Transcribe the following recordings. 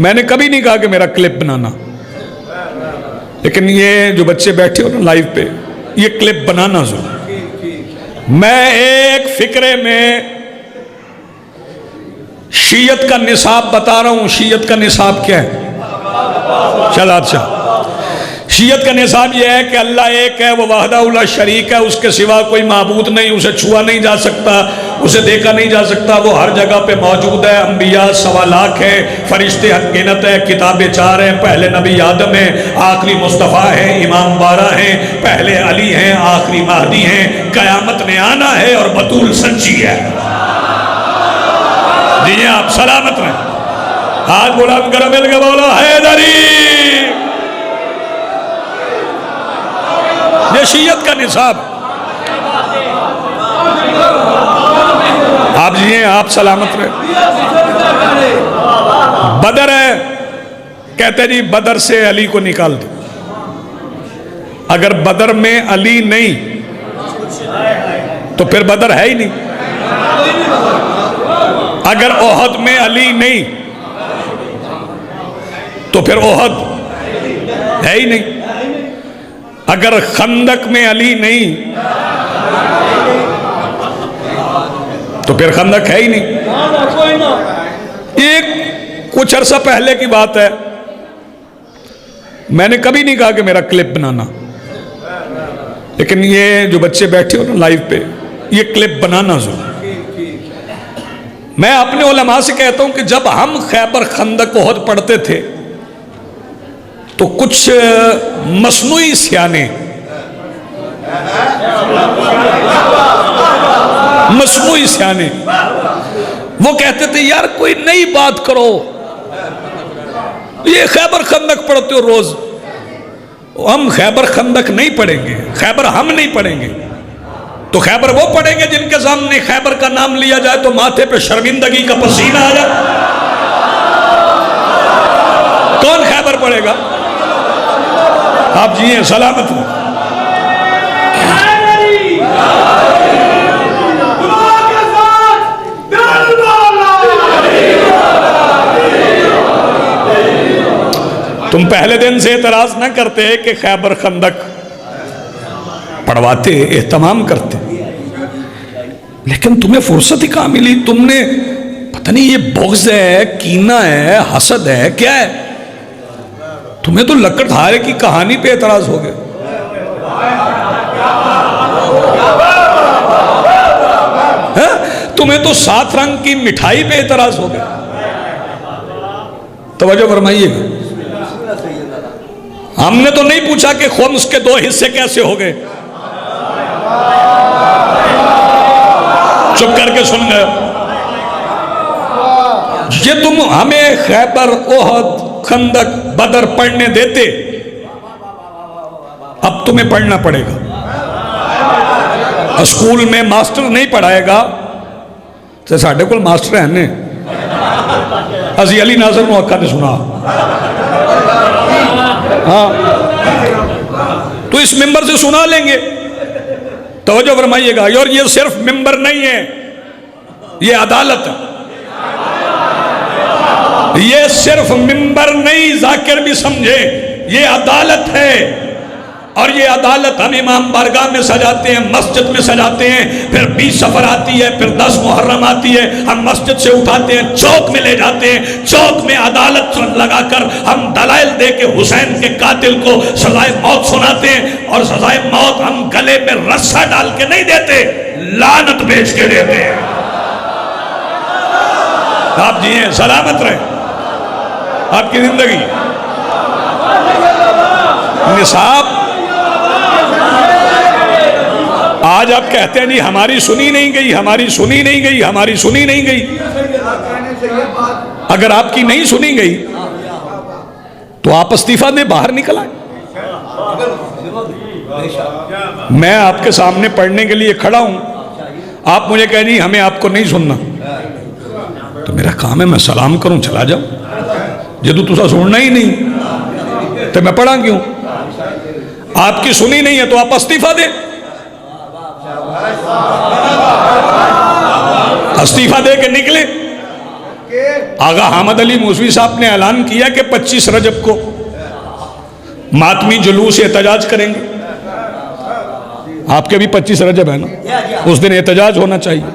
मैंने कभी नहीं कहा कि मेरा क्लिप बनाना, लेकिन ये जो बच्चे बैठे हो ना लाइव पे, ये क्लिप बनाना जरूर। मैं एक फिक्रे में शीयत का निसाब बता रहा हूं। शीयत का निसाब क्या है? चल अच्छा, शीयत का निसाब यह है कि अल्लाह एक है, वो वहदाहुल्ला शरीक है, उसके सिवा कोई माबूद नहीं, उसे छुआ नहीं जा सकता, उसे देखा नहीं जा सकता, वो हर जगह पे मौजूद है। अंबिया 1.25 लाख है, फरिश्ते अनगिनत है, किताबें 4 हैं, पहले नबी आदम है, आखिरी मुस्तफ़ा है, इमाम 12 हैं, पहले अली हैं, आखिरी महदी हैं, कयामत ने आना है और बतूल सच्ची है। जी आप सलामत रहें। हाथ बुलंद करो, मिल के बोलो हैदरी। ये शीयत का निसाब। आप जिए, आप सलामत रहे। बदर है, कहते जी बदर से अली को निकाल दो। अगर बदर में अली नहीं तो फिर बदर है ही नहीं। अगर ओहद में अली नहीं तो फिर ओहद है ही नहीं। अगर खंदक में अली नहीं तो फिर खंदक है ही नहीं। एक कुछ अरसा पहले की बात है, मैंने कभी नहीं कहा कि मेरा क्लिप बनाना, लेकिन ये जो बच्चे बैठे हो ना लाइव पे, ये क्लिप बनाना जरूर। मैं अपने उलमा से कहता हूं कि जब हम खैबर खंदक ओहद पढ़ते थे तो कुछ मसनूई सियाने, वो कहते थे यार कोई नई बात करो, ये खैबर खंदक पढ़ते हो रोज। हम खैबर खंदक नहीं पढ़ेंगे, खैबर हम नहीं पढ़ेंगे, तो खैबर वो पढ़ेंगे जिनके सामने खैबर का नाम लिया जाए तो माथे पे शर्मिंदगी का पसीना आ जाए। कौन खैबर पढ़ेगा? आप जिए सलामत हो। तुम पहले दिन से एतराज न करते कि खैबर खंदक पढ़वाते, एहतमाम करते, लेकिन तुम्हें फुर्सत ही कहां मिली? तुमने पता नहीं ये बुग़्ज़ है, कीना है, हसद है, क्या है? तुम्हें तो लकड़हारे की कहानी पे एतराज हो गए। तुम्हें तो 7 रंग की मिठाई पे एतराज हो गए। तवज्जो फरमाइएगा, हमने तो नहीं पूछा कि खुम्स के 2 हिस्से कैसे हो गए। चुप करके सुन गए। ये तुम हमें खैबर, ओहद, खंदक, बदर पढ़ने देते, अब तुम्हें पढ़ना पड़ेगा। स्कूल में मास्टर नहीं पढ़ाएगा तो साढ़े को मास्टर है ने अजी अली नाज़र मुअक्का ने सुना। हाँ, तो इस मिंबर से सुना लेंगे। तवज्जो फरमाइएगा। और ये सिर्फ मिंबर नहीं है, ये अदालत है। ये सिर्फ मिंबर नहीं, जाकिर भी समझे, ये अदालत है। और ये अदालत हम इमाम बारगाह में सजाते हैं, मस्जिद में सजाते हैं, फिर 20 सफर आती है, फिर 10 मुहर्रम आती है, हम मस्जिद से उठाते हैं, चौक में ले जाते हैं, चौक में अदालत लगाकर हम दलाइल दे के हुसैन के कातिल को सजाए मौत सुनाते हैं। और सजाए मौत हम गले में रस्सा डाल के नहीं देते, लानत बेच के देते हैं। आप जिए सलामत रहे, आपकी जिंदगी। निसाब आज आप कहते हैं नहीं हमारी सुनी नहीं गई, हमारी सुनी नहीं गई, हमारी सुनी नहीं गई। अगर आपकी नहीं सुनी गई तो आप इस्तीफा दे, बाहर निकल आए। मैं आपके सामने पढ़ने के लिए खड़ा हूं, आप मुझे कह नहीं हमें आपको नहीं सुनना, तो मेरा काम है मैं सलाम करूं चला जाऊं। जो तुसा सुनना ही नहीं तो मैं पढ़ा क्यों? आपकी सुनी नहीं है तो आप इस्तीफा दे, इस्तीफा दे के निकले। आगा हामिद अली मूसवी साहब ने ऐलान किया कि 25 रजब को मातमी जुलूस एहतजाज करेंगे। आपके भी 25 रजब है ना, उस दिन एहतजाज होना चाहिए।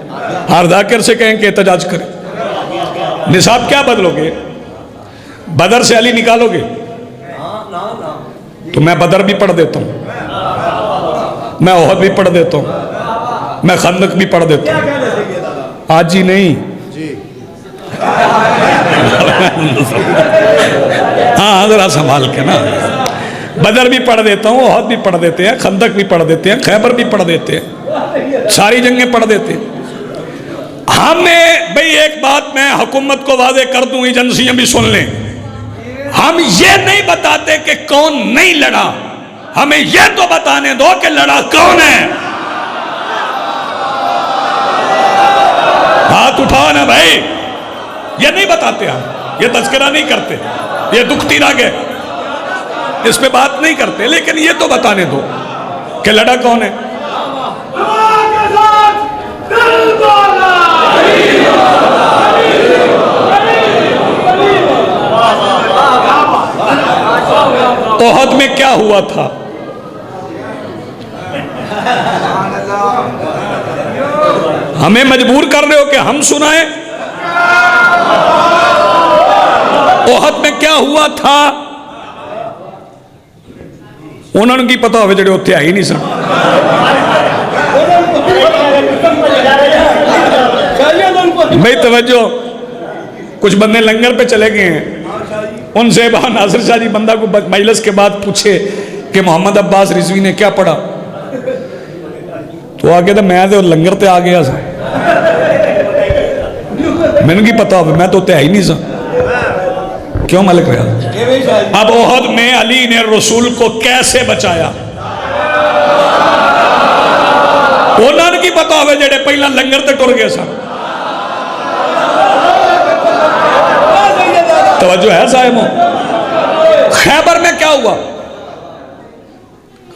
हर जाकिर से कहें कि एहतजाज करें। निसाब क्या बदलोगे? बदर से अली निकालोगे तो मैं बदर भी पढ़ देता हूं, मैं ओहद भी पढ़ देता हूं, मैं खंदक भी पढ़ देता हूं। आज ही नहीं, हाँ जरा संभाल के ना। बदर भी पढ़ देता हूँ, ओहद भी पढ़ देते हैं, खंदक भी पढ़ देते हैं, खैबर भी पढ़ देते हैं, सारी जंगें पढ़ देते हैं। हमें भाई एक बात मैं हुकूमत को वादे कर दूं, एजेंसियां भी सुन लें, हम ये नहीं बताते कि कौन नहीं लड़ा, हमें ये तो बताने दो कि लड़ा कौन है। हाथ उठाओ ना भाई, ये नहीं बताते हम, ये तज़किरा नहीं करते, ये दुखती राग है, इस पे बात नहीं करते, लेकिन ये तो बताने दो कि लड़ा कौन है। ओहद में क्या हुआ था? हमें मजबूर कर रहे हो कि हम सुनाएं। ओहद में क्या हुआ था उन्होंने की पता हो, जो उत्थे आई नहीं सन। भाई तवज्जो, कुछ बंदे लंगर पे चले गए हैं, उनसे नासिर शाह जी बंदा को मजलिस के बाद पूछे कि मोहम्मद अब्बास रिजवी ने क्या पढ़ा, तो आगे तो मैं तो लंगर ते आ गया सा, मैंने की पता हो, मैं तो उत्ते आई नहीं सा। क्यों मलिक रहा? अब ओहद में अली ने रसूल को कैसे बचाया उन्होंने की पता हो, जेडे पहला लंगर ते टुर गए सन। तवज्जो है साहिबों? खैबर में क्या हुआ?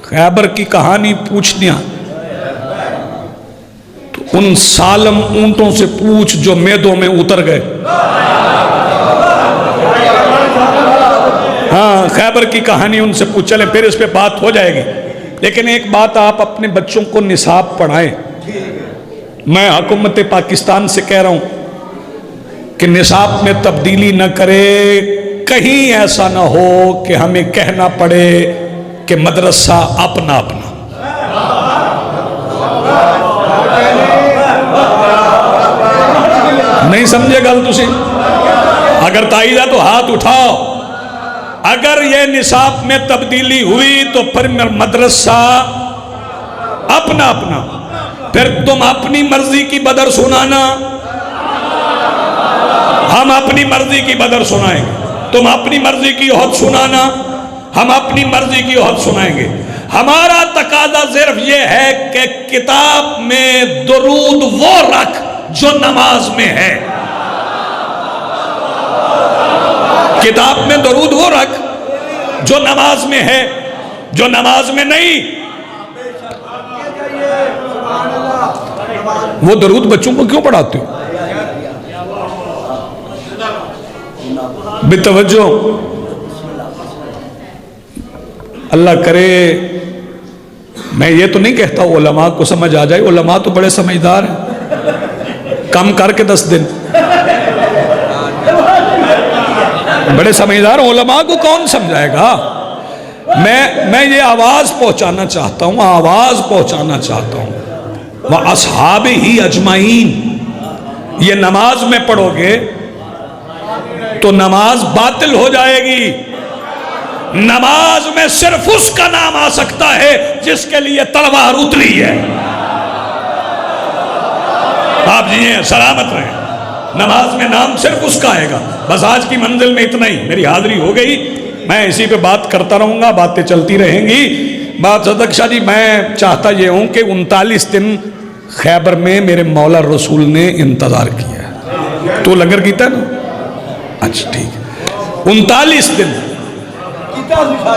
खैबर की कहानी पूछनी तो उन सालम ऊंटों से पूछ जो मैदों में उतर गए। हाँ, खैबर की कहानी उनसे पूछ, चले फिर इस पे बात हो जाएगी। लेकिन एक बात आप अपने बच्चों को निसाब पढ़ाएं। मैं हुकूमत पाकिस्तान से कह रहा हूं कि निसाब में तब्दीली न करे, कहीं ऐसा ना हो कि हमें कहना पड़े कि मदरसा अपना अपना। नहीं समझे गल तुसी? अगर ताईदा तो हाथ उठाओ। अगर ये निसाब में तब्दीली हुई तो फिर मदरसा अपना अपना, फिर तुम अपनी मर्जी की बदर सुनाना, हम अपनी मर्जी की बदर सुनाएंगे, तुम अपनी मर्जी की ओहद सुनाना, हम अपनी मर्जी की ओहद सुनाएंगे। हमारा तकादा सिर्फ ये है कि किताब में दुरूद वो रख जो नमाज में है, किताब में दरूद वो रख जो नमाज में है, जो नमाज में नहीं। वो दरूद बच्चों को क्यों पढ़ाते हो? बेतवज्जो, अल्लाह करे, मैं ये तो नहीं कहता उलमा को समझ आ जाए, उलमा तो बड़े समझदार हैं, कम करके 10 दिन, बड़े समझदार उलमा को कौन समझाएगा। मैं ये आवाज पहुंचाना चाहता हूं, आवाज पहुंचाना चाहता हूं, वह असहाब ही अजमाइन, ये नमाज में पढ़ोगे तो नमाज बातिल हो जाएगी। नमाज में सिर्फ उसका नाम आ सकता है जिसके लिए तलवार उतरी है। आप जिए सलामत रहें, नमाज में नाम सिर्फ उसका आएगा। बस आज की मंजिल में इतना ही, मेरी हाजिरी हो गई, मैं इसी पे बात करता रहूंगा, बातें चलती रहेंगी। बात सदक शाह जी, मैं चाहता ये हूं कि 39 दिन खैबर में मेरे मौला रसूल ने इंतजार किया। तो लंगर कीता ना? अच्छा ठीक है, 39 दिन,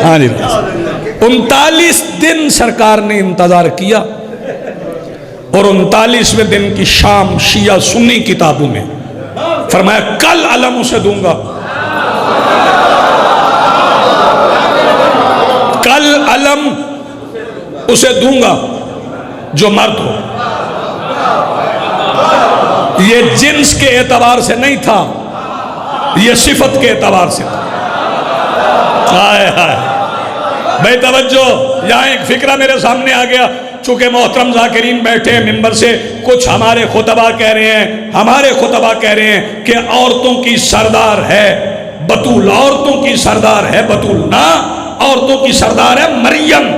हाँ जी, 39 दिन सरकार ने इंतजार किया। और 39वें दिन की शाम शिया सुन्नी किताबों में फरमाया कल अलम उसे दूंगा, कल अलम उसे दूंगा जो मर्द हो। ये जिन्स के एतबार से नहीं था, ये सिफत के एतबार से था। हाय हाय भाई तवज्जो, यहाँ एक फिक्रा मेरे सामने आ गया। चूंकि मोहतरम ज़ाकिरीन बैठे हैं मिंबर से, कुछ हमारे खुतबा कह रहे हैं, हमारे खुतबा कह रहे हैं कि औरतों की सरदार है बतूल, औरतों की सरदार है बतूल ना, औरतों की सरदार है मरियम,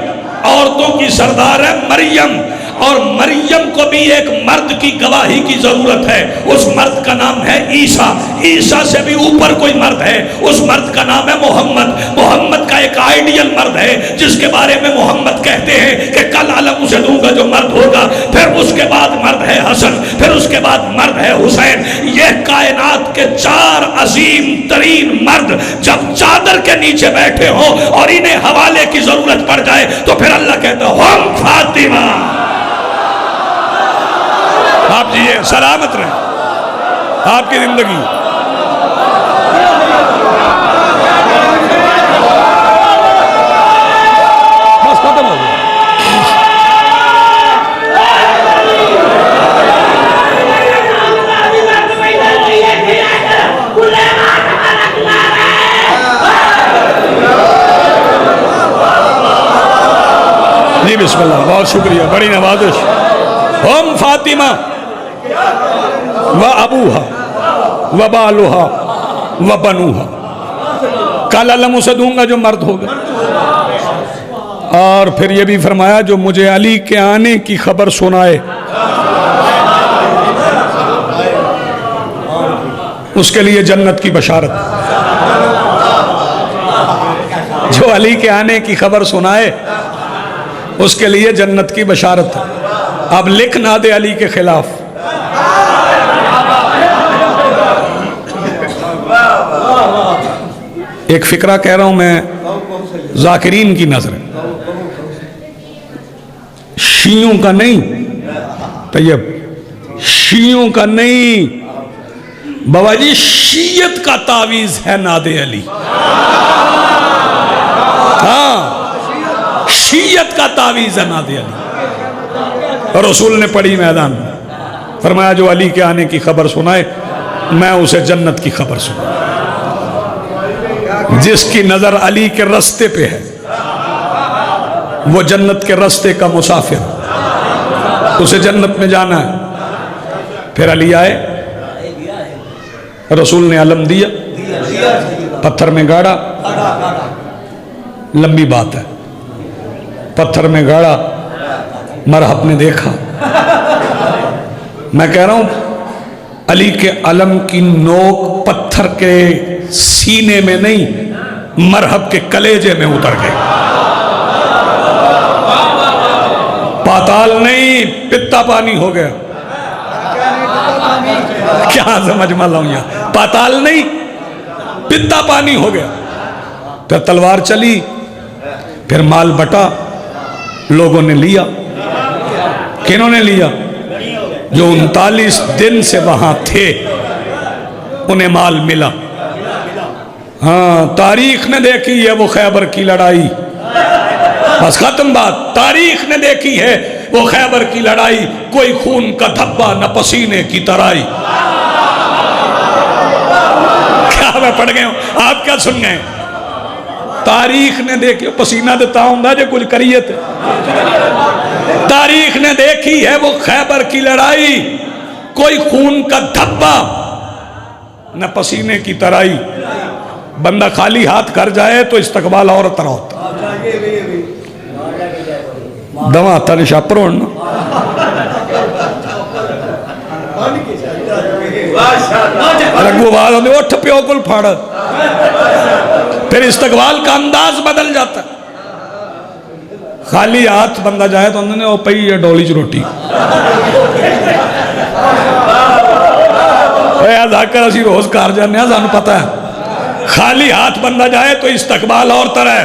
औरतों की सरदार है मरियम। और मरियम को भी एक मर्द की गवाही की जरूरत है, उस मर्द का नाम है ईसा। ईसा से भी ऊपर कोई मर्द है, उस मर्द का नाम है मोहम्मद। मोहम्मद का एक आइडियल मर्द है जिसके बारे में मोहम्मद कहते हैं कि कल अलम उसे दूंगा जो मर्द होगा। फिर उसके बाद मर्द है हसन, फिर उसके बाद मर्द है हुसैन। यह कायनात के 4 अजीम तरीन मर्द जब चादर के नीचे बैठे हो और इन्हें हवाले की जरूरत पड़ जाए तो फिर अल्लाह कहता है हम फातिमा। आप जिए सलामत रहे आपकी जिंदगी। बस खत्म हो गया। जी बिस्मिल्लाह, बहुत शुक्रिया, बड़ी नवाजिश। हम फातिमा व अबूहा व बालुहा व बनूहा, कल अलम उसे दूंगा जो मर्द होगा। और फिर ये भी फरमाया जो मुझे अली के आने की खबर सुनाए उसके लिए जन्नत की बशारत। जो अली के आने की खबर सुनाए उसके लिए जन्नत की बशारत। अब लिख ना दे अली के खिलाफ। एक फिक्रा कह रहा हूं मैं ज़ाकिरीन की नजर, शियों का नहीं, तैयब शियों का नहीं बाबा जी, शीयत का तावीज है नादे अली। हाँ, शीयत का तावीज है नादे अली। और रसूल ने पढ़ी मैदान में, फरमाया जो अली के आने की खबर सुनाए मैं उसे जन्नत की खबर सुना। जिसकी नजर अली के रास्ते पे है वो जन्नत के रास्ते का मुसाफिर, उसे जन्नत में जाना है। फिर अली आए, रसूल ने अलम दिया, पत्थर में गाड़ा, लंबी बात है, पत्थर में गाड़ा, मरहब ने देखा। मैं कह रहा हूं अली के अलम की नोक पत्थर के सीने में नहीं, मरहब के कलेजे में उतर गई। पाताल नहीं, पित्ता पानी हो गया। क्या समझ में लाऊं यहां, पाताल नहीं पित्ता पानी हो गया। फिर तलवार चली, फिर माल बटा, लोगों ने लिया। किन्होंने लिया? जो 39 दिन से वहां थे उन्हें माल मिला। हाँ, तारीख ने देखी है वो खैबर की लड़ाई, बस खत्म बात। तारीख ने देखी है वो खैबर की लड़ाई, कोई खून का धब्बा न पसीने की तराई। क्या मैं पढ़ गए हूं, आप क्या सुन गए? तारीख ने देखी, पसीना देता हूं जो कुछ करिए थे। तारीख ने देखी है वो खैबर की लड़ाई, कोई खून का धब्बा न पसीने की तराई। बंदा खाली हाथ कर जाए तो इस्तकबाल और तरह होता। दवा तन छापर उठ प्यो को फाड़, फिर इस्तकबाल का अंदाज बदल जाता। खाली हाथ बंदा जाए तो उन्होंने वो पई है डोली च रोटी। जाकर असी रोज घर जाने सानू पता है, खाली हाथ बंदा जाए तो इस्तकबाल और तरह,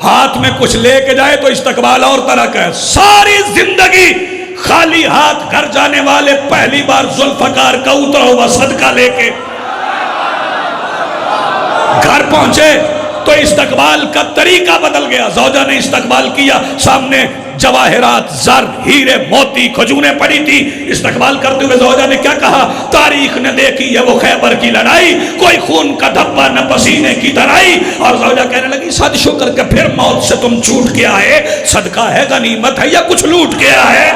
हाथ में कुछ लेके जाए तो इस्तकबाल और तरह का है। सारी जिंदगी खाली हाथ घर जाने वाले पहली बार जुल्फकार का उतरा हुआ सदका लेके घर पहुंचे तो इस्तकबाल का तरीका बदल गया। ज़ौजा ने इस्तकबाल किया, सामने जवाहरात, जर, हीरे, मोती, खजूरें पड़ी थी। इस्तकबाल करते हुए ज़ौजा ने क्या कहा? तारीख ने देखी है वो खैबर की लड़ाई, कोई खून का धब्बा न पसीने की तराई। और ज़ौजा कहने लगी सद शुक्र के फिर मौत से तुम छूट के आए, सदका है, गनीमत है या कुछ लूट के आए?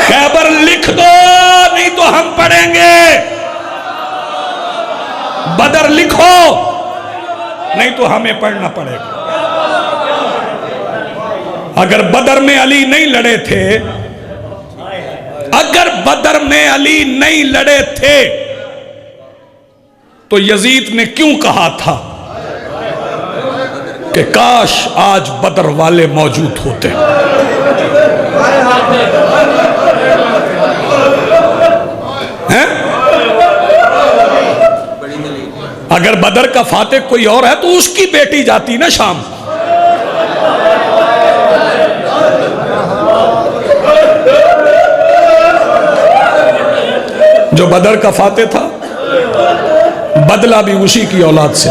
खैबर लिख दो नहीं तो हम पढ़ेंगे, बदर लिखो नहीं तो हमें पढ़ना पड़ेगा। अगर बदर में अली नहीं लड़े थे, अगर बदर में अली नहीं लड़े थे तो यजीद ने क्यों कहा था कि काश आज बदर वाले मौजूद होते? हैं? अगर बदर का फातिह कोई और है तो उसकी बेटी जाती ना शाम। जो बदर का फातिह था, बदला भी उसी की औलाद से।